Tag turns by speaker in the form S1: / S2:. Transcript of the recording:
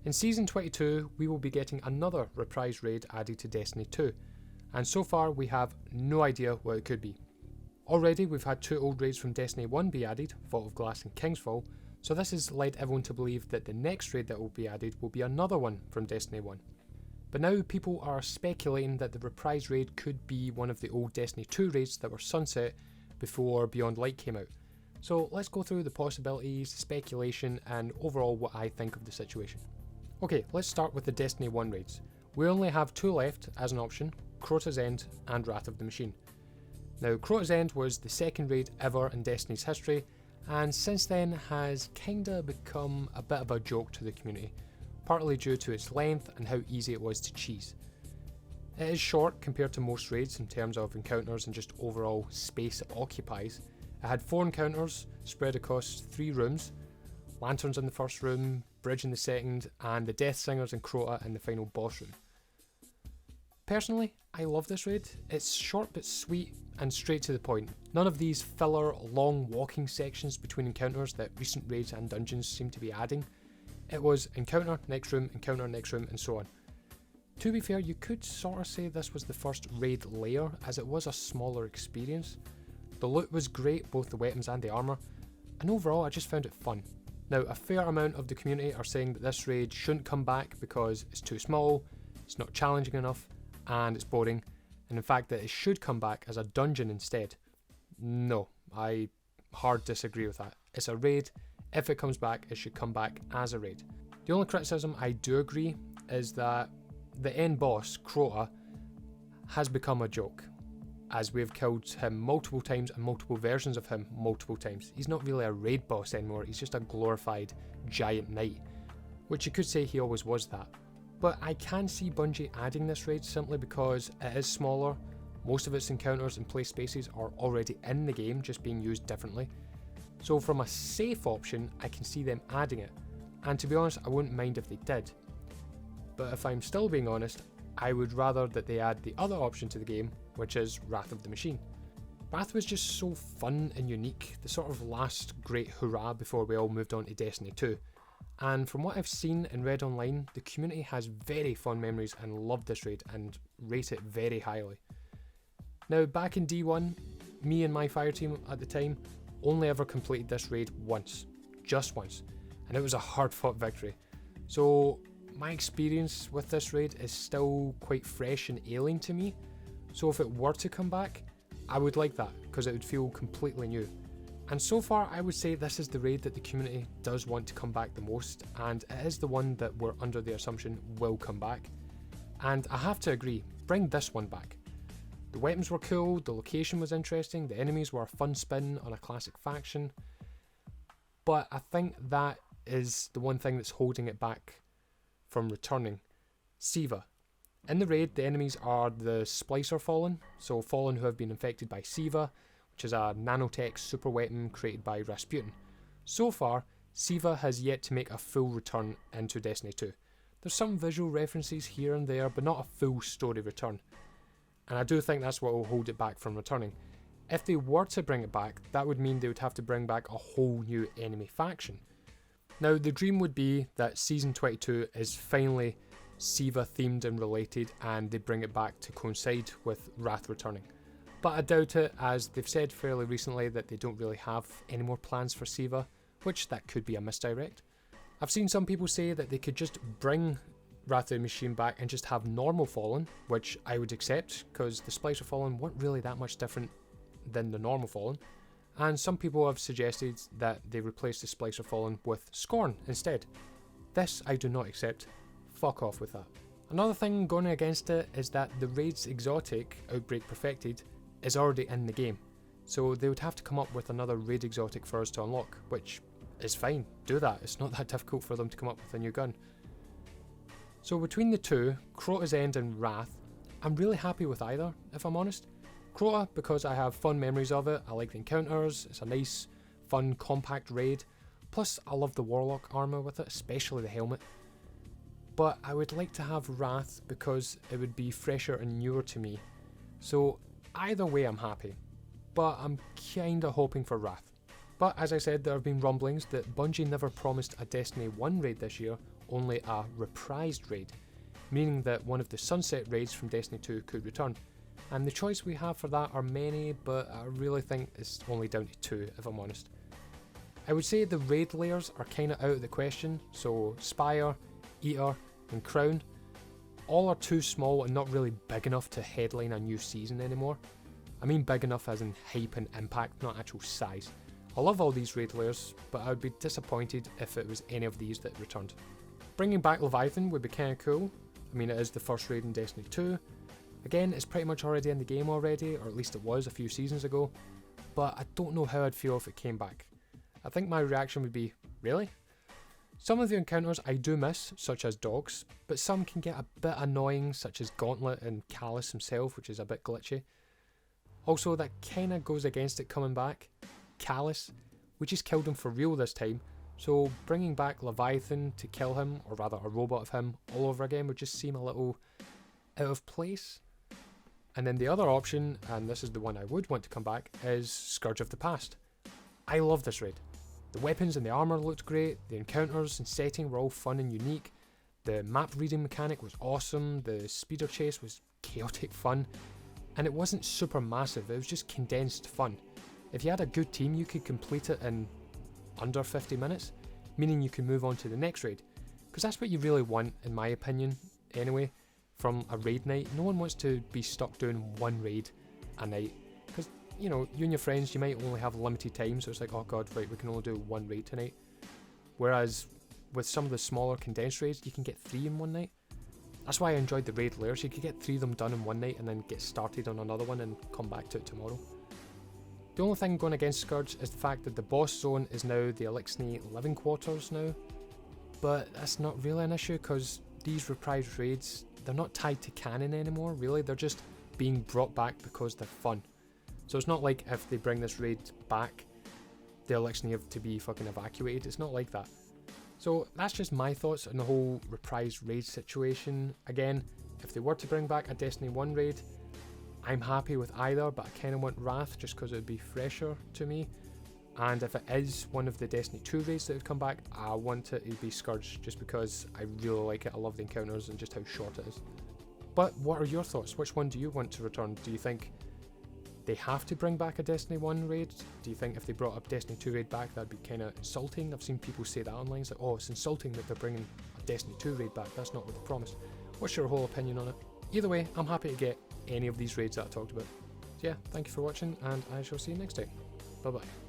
S1: In Season 22, we will be getting another reprise raid added to Destiny 2, and so far we have no idea what it could be. Already we've had 2 old raids from Destiny 1 be added, Vault of Glass and Kingsfall, so this has led everyone to believe that the next raid that will be added will be another one from Destiny 1. But now people are speculating that the reprise raid could be one of the old Destiny 2 raids that were sunset before Beyond Light came out. So let's go through the possibilities, speculation, and overall what I think of the situation. Okay, let's start with the Destiny 1 raids. We only have 2 left as an option, Crota's End and Wrath of the Machine. Now, Crota's End was the second raid ever in Destiny's history, and since then has kinda become a bit of a joke to the community, partly due to its length and how easy it was to cheese. It is short compared to most raids in terms of encounters and just overall space it occupies. It had 4 encounters spread across 3 rooms, lanterns in the first room, bridge in the second, and the Death Singers and Crota in the final boss room. Personally, I love this raid. It's short but sweet and straight to the point. None of these filler, long walking sections between encounters that recent raids and dungeons seem to be adding. It was encounter, next room, and so on. To be fair, you could sort of say this was the first raid layer, as it was a smaller experience. The loot was great, both the weapons and the armour, and overall I just found it fun. Now, a fair amount of the community are saying that this raid shouldn't come back because it's too small, it's not challenging enough, and it's boring, and in fact that it should come back as a dungeon instead. No, I hard disagree with that. It's a raid. If it comes back, it should come back as a raid. The only criticism I do agree is that the end boss, Crota, has become a joke, as we've killed him multiple times and multiple versions of him multiple times. He's not really a raid boss anymore, he's just a glorified giant knight, which you could say he always was that. But I can see Bungie adding this raid simply because it is smaller, most of its encounters and play spaces are already in the game, just being used differently. So from a safe option, I can see them adding it, and to be honest, I wouldn't mind if they did. But if I'm still being honest, I would rather that they add the other option to the game, which is Wrath of the Machine. Wrath was just so fun and unique, the sort of last great hurrah before we all moved on to Destiny 2. And from what I've seen and read online, the community has very fond memories and love this raid and rate it very highly. Now, back in D1, me and my fire team at the time only ever completed this raid once, just once, and it was a hard fought victory. So my experience with this raid is still quite fresh and alien to me, so if it were to come back, I would like that because it would feel completely new. And so far I would say this is the raid that the community does want to come back the most, and it is the one that we're under the assumption will come back. And I have to agree, bring this one back. The weapons were cool, the location was interesting, the enemies were a fun spin on a classic faction, but I think that is the one thing that's holding it back from returning. Siva. In the raid, the enemies are the Splicer Fallen, so Fallen who have been infected by Siva, which is a nanotech super weapon created by Rasputin. So far, Siva has yet to make a full return into Destiny 2. There's some visual references here and there, but not a full story return. And I do think that's what will hold it back from returning. If they were to bring it back, that would mean they would have to bring back a whole new enemy faction. Now, the dream would be that Season 22 is finally Siva themed and related, and they bring it back to coincide with Wrath returning. But I doubt it, as they've said fairly recently that they don't really have any more plans for Siva, which that could be a misdirect. I've seen some people say that they could just bring Wrath of the Machine back and just have normal Fallen, which I would accept, because the Splicer Fallen weren't really that much different than the normal Fallen. And some people have suggested that they replace the Splicer Fallen with Scorn instead. This I do not accept. Fuck off with that. Another thing going against it is that the raid's exotic, Outbreak Perfected, is already in the game. So they would have to come up with another raid exotic for us to unlock, which is fine, do that, it's not that difficult for them to come up with a new gun. So between the two, Crota's End and Wrath, I'm really happy with either, if I'm honest. Crota, because I have fun memories of it, I like the encounters, it's a nice, fun, compact raid, plus I love the Warlock armour with it, especially the helmet. But I would like to have Wrath because it would be fresher and newer to me. So either way I'm happy, but I'm kinda hoping for Wrath. But as I said, there have been rumblings that Bungie never promised a Destiny 1 raid this year only a reprised raid, meaning that one of the sunset raids from Destiny 2 could return. And the choice we have for that are many, but I really think it's only down to 2 if I'm honest. I would say the raid layers are kinda out of the question, so Spire, Eater and Crown all are too small and not really big enough to headline a new season anymore. I mean big enough as in hype and impact, not actual size. I love all these raid layers, but I would be disappointed if it was any of these that returned. Bringing back Leviathan would be kinda cool. I mean, it is the first raid in Destiny 2. Again, it's pretty much already in the game already, or at least it was a few seasons ago, but I don't know how I'd feel if it came back. I think my reaction would be, really? Some of the encounters I do miss, such as dogs, but some can get a bit annoying, such as Gauntlet and Callus himself, which is a bit glitchy. Also, that kinda goes against it coming back. Callus, we just killed him for real this time, so bringing back Leviathan to kill him, or rather a robot of him, all over again would just seem a little out of place. And then the other option, and this is the one I would want to come back, is Scourge of the Past. I love this raid. The weapons and the armour looked great, the encounters and setting were all fun and unique, the map reading mechanic was awesome, the speeder chase was chaotic fun, and it wasn't super massive, it was just condensed fun. If you had a good team, you could complete it in under 50 minutes, meaning you can move on to the next raid, because that's what you really want, in my opinion, anyway, from a raid night. No one wants to be stuck doing one raid a night, because, you know, you and your friends, you might only have limited time, so it's like, oh god, right, we can only do one raid tonight. Whereas, with some of the smaller condensed raids, you can get 3 in one night. That's why I enjoyed the raid layers. You could get 3 of them done in one night and then get started on another one and come back to it tomorrow. The only thing going against Scourge is the fact that the boss zone is now the Elixni living quarters now, but that's not really an issue because these reprised raids, they're not tied to canon anymore, really, they're just being brought back because they're fun. So it's not like if they bring this raid back, the Elixni have to be fucking evacuated, it's not like that. So that's just my thoughts on the whole reprised raid situation. Again, if they were to bring back a Destiny 1 raid, I'm happy with either, but I kind of want Wrath just because it would be fresher to me. And if it is one of the Destiny 2 raids that would come back, I want it to be Scourge just because I really like it. I love the encounters and just how short it is. But what are your thoughts? Which one do you want to return? Do you think they have to bring back a Destiny 1 raid? Do you think if they brought up Destiny 2 raid back, that'd be kind of insulting? I've seen people say that online. It's like, oh, it's insulting that they're bringing a Destiny 2 raid back. That's not what they promised. What's your whole opinion on it? Either way, I'm happy to get any of these raids that I talked about. So yeah, thank you for watching, and I shall see you next time. Bye bye.